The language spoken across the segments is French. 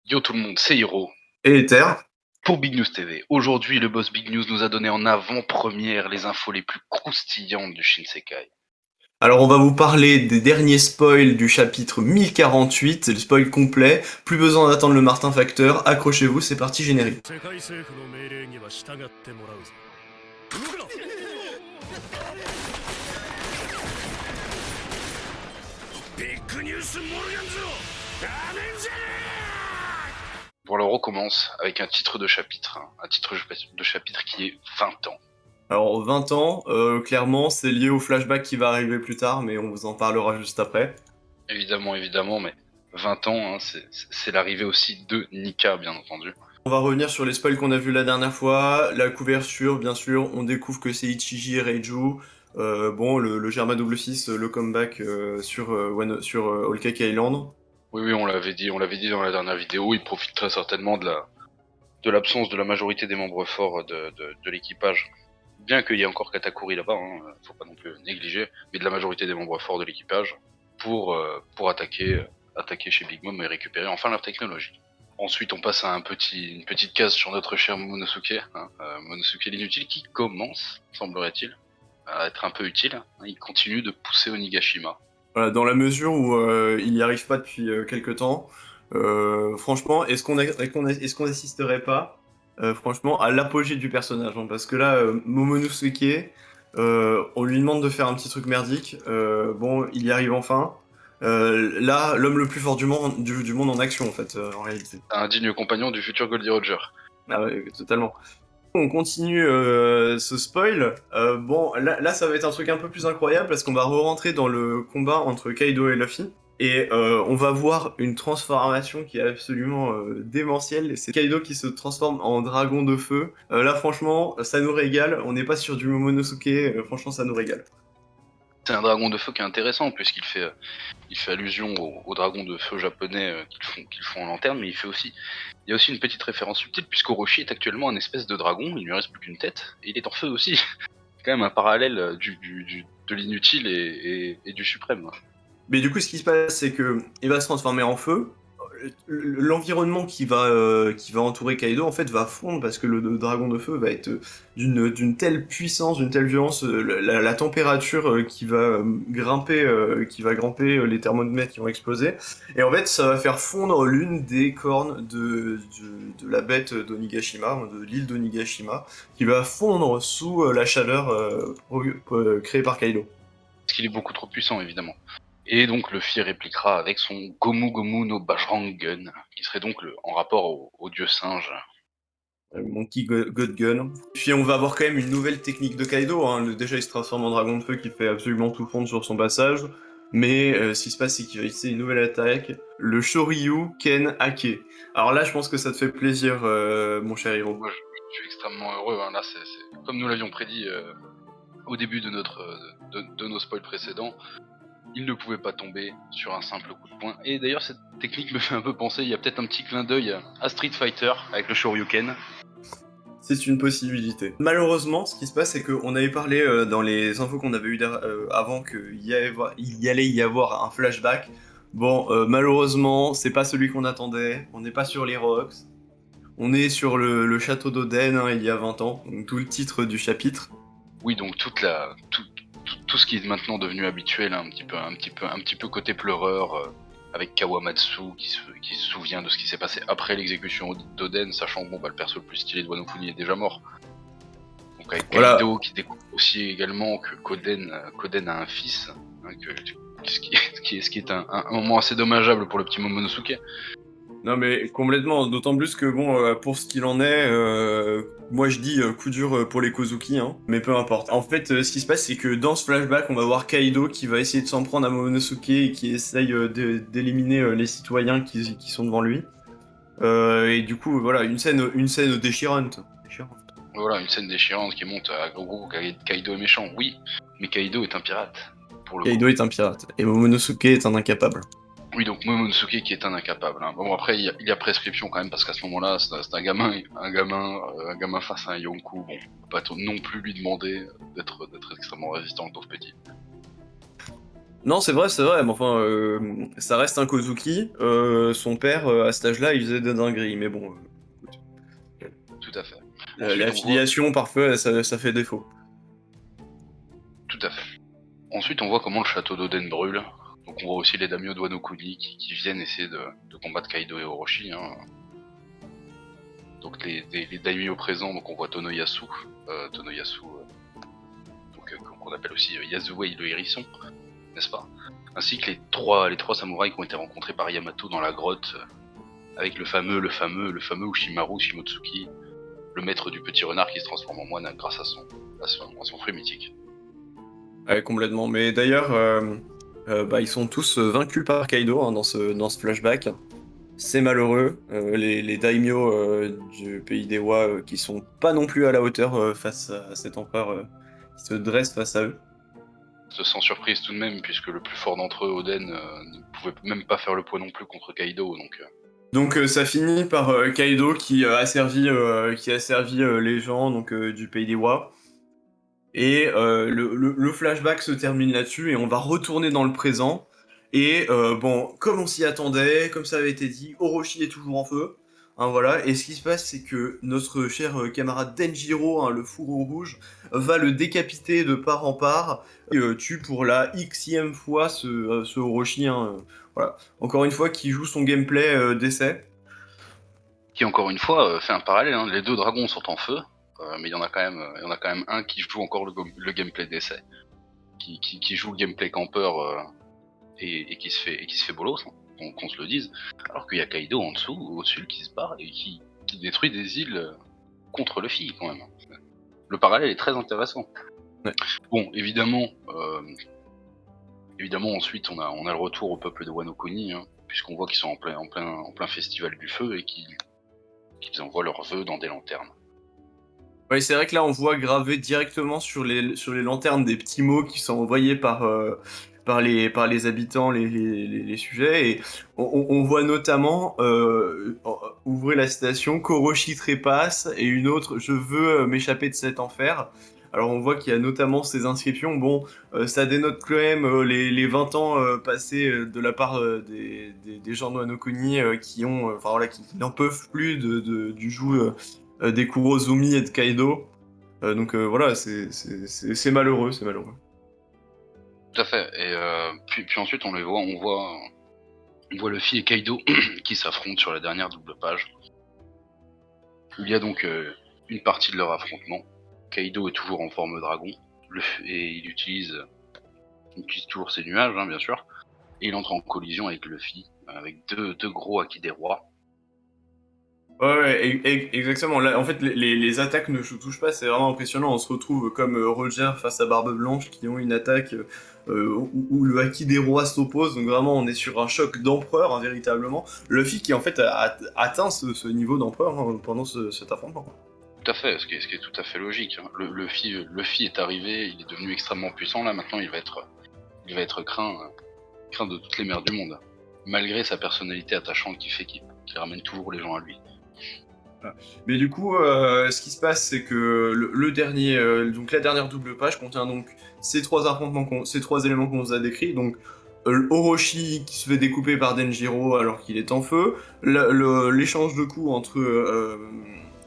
Yo tout le monde, c'est Hiro Et Ether. pour Big News TV. Aujourd'hui, le boss Big News nous a donné en avant-première les infos les plus croustillantes du Shinsekai. Alors on va vous parler des derniers spoils du chapitre 1048, c'est le spoil complet. Plus besoin d'attendre le Martin Facteur, accrochez-vous, c'est parti générique. Bon alors on commence avec un titre de chapitre, un titre de chapitre qui est 20 ans. Alors 20 ans, clairement c'est lié au flashback qui va arriver plus tard, mais on vous en parlera juste après. Évidemment, mais 20 ans, c'est l'arrivée aussi de Nika, bien entendu. On va revenir sur les spoils qu'on a vus la dernière fois, la couverture bien sûr, on découvre que c'est Ichiji et Reiju. Bon, le Germa 6, le comeback sur Whole Cake Island. Oui, on l'avait dit dans la dernière vidéo, il profite très certainement de l'absence de la majorité des membres forts de l'équipage. Bien qu'il y ait encore Katakuri là-bas, faut pas non plus négliger, mais de la majorité des membres forts de l'équipage pour attaquer chez Big Mom et récupérer enfin leur technologie. Ensuite, on passe à une petite case sur notre cher Momonosuke, Momonosuke l'inutile, qui commence, semblerait-il, à être un peu utile. Il continue de pousser Onigashima. Voilà, dans la mesure où il n'y arrive pas depuis quelques temps, franchement, est-ce qu'on n'assisterait pas, franchement, à l'apogée du personnage, hein, parce que là, Momonosuke, on lui demande de faire un petit truc merdique, bon, il y arrive enfin. Là, l'homme le plus fort du monde en action, en fait, en réalité. Un digne compagnon du futur Goldie Roger. Ah ouais, totalement. On continue ce spoil. Bon, là, ça va être un truc un peu plus incroyable parce qu'on va re-rentrer dans le combat entre Kaido et Luffy. Et on va voir une transformation qui est absolument démentielle. C'est Kaido qui se transforme en dragon de feu. Là, franchement, ça nous régale. On n'est pas sur du Momonosuke. Franchement, ça nous régale. C'est un dragon de feu qui est intéressant il fait allusion aux dragons de feu japonais qu'ils font en lanterne, mais il y a aussi une petite référence subtile puisqu'Orochi est actuellement un espèce de dragon, il lui reste plus qu'une tête, et il est en feu aussi. C'est quand même un parallèle de l'inutile et du suprême. Mais du coup, ce qui se passe, c'est que il va se transformer en feu. L'environnement qui va entourer Kaido en fait va fondre parce que le dragon de feu va être d'une telle puissance, d'une telle violence, la température qui va grimper, les thermomètres qui vont exploser, et en fait ça va faire fondre l'une des cornes de la bête d'Onigashima, de l'île d'Onigashima, qui va fondre sous la chaleur créée par Kaido. Parce qu'il est beaucoup trop puissant, évidemment. Et donc Luffy répliquera avec son Gomu Gomu no Bajrangen, qui serait donc en rapport au dieu singe. Monkey God Gun. Puis on va avoir quand même une nouvelle technique de Kaido, hein. Déjà il se transforme en dragon de feu qui fait absolument tout fondre sur son passage. Mais ce qui se passe c'est qu'il va utiliser une nouvelle attaque, le Shoryu Ken Ake. Alors là je pense que ça te fait plaisir mon cher Hiro. Moi, je suis extrêmement heureux. Là, comme nous l'avions prédit au début de nos spoils précédents. Il ne pouvait pas tomber sur un simple coup de poing. Et d'ailleurs, cette technique me fait un peu penser, il y a peut-être un petit clin d'œil à Street Fighter avec le Shoryuken. C'est une possibilité. Malheureusement, ce qui se passe, c'est qu'on avait parlé dans les infos qu'on avait eues avant il y allait y avoir un flashback. Bon, malheureusement, c'est pas celui qu'on attendait. On n'est pas sur les rocks. On est sur le château d'Oden, hein, il y a 20 ans, donc tout le titre du chapitre. Oui, donc tout ce qui est maintenant devenu habituel, hein, un petit peu côté pleureur, avec Kawamatsu qui se souvient de ce qui s'est passé après l'exécution d'Oden, sachant que le perso le plus stylé de Wano Kuni est déjà mort. Donc avec Voilà. Kaido qui découvre aussi également que Koden a un fils, hein, ce qui est un moment assez dommageable pour le petit Momonosuke. Non mais complètement, d'autant plus que bon, pour ce qu'il en est, moi je dis coup dur pour les Kozuki, hein, mais peu importe. En fait, ce qui se passe, c'est que dans ce flashback, on va voir Kaido qui va essayer de s'en prendre à Momonosuke et qui essaye d'éliminer les citoyens qui sont devant lui. Et du coup, voilà, une scène déchirante. Voilà, une scène déchirante qui monte à gros Kaido est méchant, oui, mais Kaido est un pirate, pour le coup. Kaido est un pirate, et Momonosuke est un incapable. Oui, donc Momonosuke qui est un incapable. Hein. Bon, après, il y a prescription quand même, parce qu'à ce moment-là, c'est un gamin face à un Yonkou. Bon, on peut pas non plus lui demander d'être extrêmement résistant, le pauvre petit. Non, c'est vrai, mais enfin, ça reste un Kozuki. Son père, à cet âge-là, il faisait des dingueries, mais bon, Tout à fait. la Ensuite, on voit, filiation, parfois, ça fait défaut. tout à fait. Ensuite, on voit comment le château d'Oden brûle. Donc on voit aussi les daimyo de Wano Kuni qui viennent essayer de combattre Kaido et Orochi. Hein. Donc les daimyo présents, donc on voit Tonoyasu, qu'on appelle aussi Yasuei le hérisson, n'est-ce pas? Ainsi que les trois samouraïs qui ont été rencontrés par Yamato dans la grotte, avec le fameux Ushimaru Shimotsuki, le maître du petit renard qui se transforme en moine grâce à son fruit mythique. Ouais, complètement. Mais d'ailleurs, bah, ils sont tous vaincus par Kaido hein, dans ce flashback. C'est malheureux. Les daimyo du pays des Wa qui sont pas non plus à la hauteur face à cet empereur qui se dresse face à eux. Sans surprise tout de même, puisque le plus fort d'entre eux, Oden, ne pouvait même pas faire le poids non plus contre Kaido, donc Donc ça finit par Kaido qui a servi les gens donc, du pays des Wa. Et le flashback se termine là-dessus et on va retourner dans le présent. Et bon, comme on s'y attendait, comme ça avait été dit, Orochi est toujours en feu. Hein, voilà. Et ce qui se passe, c'est que notre cher camarade Denjiro, hein, le fourreau rouge, va le décapiter de part en part et tue pour la xème fois ce Orochi. Hein, voilà. Encore une fois, qui joue son gameplay d'essai. qui encore une fois fait un parallèle. Hein. Les deux dragons sont en feu, mais il y en a quand même un qui joue encore le gameplay d'essai, qui joue le gameplay campeur et qui se fait bolos, hein, qu'on se le dise. Alors qu'il y a Kaido en dessous, au-dessus, qui se barre et qui détruit des îles contre Luffy quand même. Le parallèle est très intéressant. Ouais. Bon, évidemment ensuite on a le retour au peuple de Wano Kuni, hein, puisqu'on voit qu'ils sont en plein festival du feu et qu'ils envoient leurs vœux dans des lanternes. Oui, c'est vrai que là, on voit gravé directement sur les lanternes des petits mots qui sont envoyés par les habitants, les sujets. Et on voit notamment, ouvrez la citation, Koroshi trépasse, et une autre, je veux m'échapper de cet enfer. Alors on voit qu'il y a notamment ces inscriptions. Bon, ça dénote quand même les 20 ans passés de la part des gens de Wano Kuni qui ont, enfin voilà, qui n'en peuvent plus du joug des Kurozumi et de Kaido. Donc voilà, c'est malheureux, c'est malheureux. Tout à fait. Et puis ensuite on voit Luffy et Kaido qui s'affrontent sur la dernière double page. Il y a donc une partie de leur affrontement. Kaido est toujours en forme dragon et il utilise toujours ses nuages, hein, bien sûr. Et il entre en collision avec Luffy, avec deux gros Haki des rois. Ouais, exactement. Là, en fait, les attaques ne se touchent pas, c'est vraiment impressionnant. On se retrouve comme Roger face à Barbe Blanche qui ont une attaque où le haki des rois s'oppose. Donc vraiment, on est sur un choc d'empereur, hein, véritablement. Luffy qui en fait a atteint ce niveau d'empereur hein, pendant cet affrontement. Tout à fait, ce qui est tout à fait logique. Hein. Luffy est arrivé, il est devenu extrêmement puissant. Là maintenant, il va être craint de toutes les mers du monde, malgré sa personnalité attachante qui fait qu'il ramène toujours les gens à lui. Mais du coup, ce qui se passe, c'est que le dernier, donc la dernière double page contient donc ces trois affrontements, ces trois éléments qu'on nous a décrits. Donc Orochi qui se fait découper par Denjiro alors qu'il est en feu, l'échange de coups entre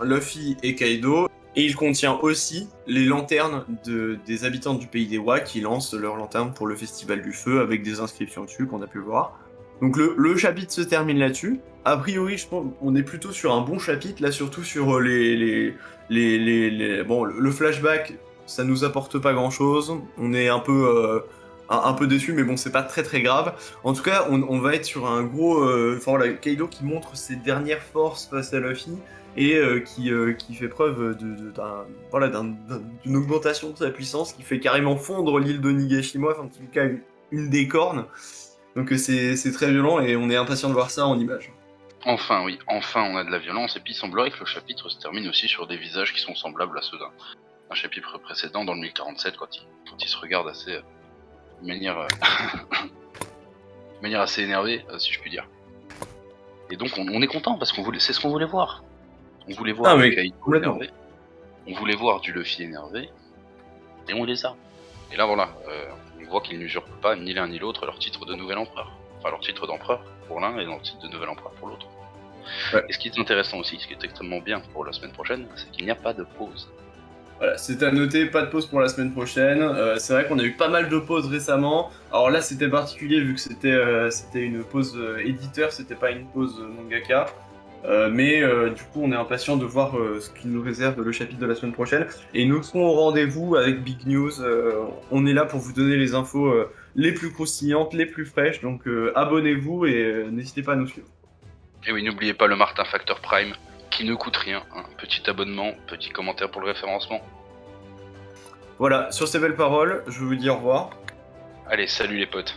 Luffy et Kaido, et il contient aussi les lanternes des habitants du pays des Wa qui lancent leurs lanternes pour le festival du feu avec des inscriptions dessus qu'on a pu voir. Donc le chapitre se termine là-dessus. A priori, je pense on est plutôt sur un bon chapitre, là surtout sur bon, le flashback, ça nous apporte pas grand-chose. On est un peu déçu, mais bon, c'est pas très très grave. En tout cas, on va être sur un gros... Enfin voilà, Kaido qui montre ses dernières forces face à Luffy et qui fait preuve voilà, d'une augmentation de sa puissance qui fait carrément fondre l'île de Nigashima, enfin en tout cas une des cornes. Donc c'est très violent et on est impatient de voir ça en images. Enfin, oui, enfin on a de la violence, et puis il semblerait que le chapitre se termine aussi sur des visages qui sont semblables à ceux d'un chapitre précédent, dans le 1047, quand il se regarde assez, de manière, de manière assez énervée, si je puis dire. Et donc on est content, parce c'est ce qu'on voulait voir. On voulait voir Ah du mais Kaido complètement. énervé, on voulait voir du Luffy énervé, et on les a. Et là voilà, on voit qu'ils n'usurpent pas ni l'un ni l'autre leur titre de nouvel empereur. Enfin leur titre d'empereur pour l'un et leur titre de nouvel empereur pour l'autre. Ouais. Et ce qui est intéressant aussi, ce qui est extrêmement bien pour la semaine prochaine, c'est qu'il n'y a pas de pause. Voilà, c'est à noter, pas de pause pour la semaine prochaine. C'est vrai qu'on a eu pas mal de pauses récemment. Alors là, c'était particulier vu que c'était une pause éditeur, c'était pas une pause mangaka. Mais du coup, on est impatient de voir ce qu'il nous réserve le chapitre de la semaine prochaine. Et nous serons au rendez-vous avec Big News. On est là pour vous donner les infos les plus croustillantes, les plus fraîches. Donc abonnez-vous et n'hésitez pas à nous suivre. Et oui, n'oubliez pas le Martin Factor Prime, qui ne coûte rien. Un petit abonnement, petit commentaire pour le référencement. Voilà, sur ces belles paroles, je vous dis au revoir. Allez, salut les potes.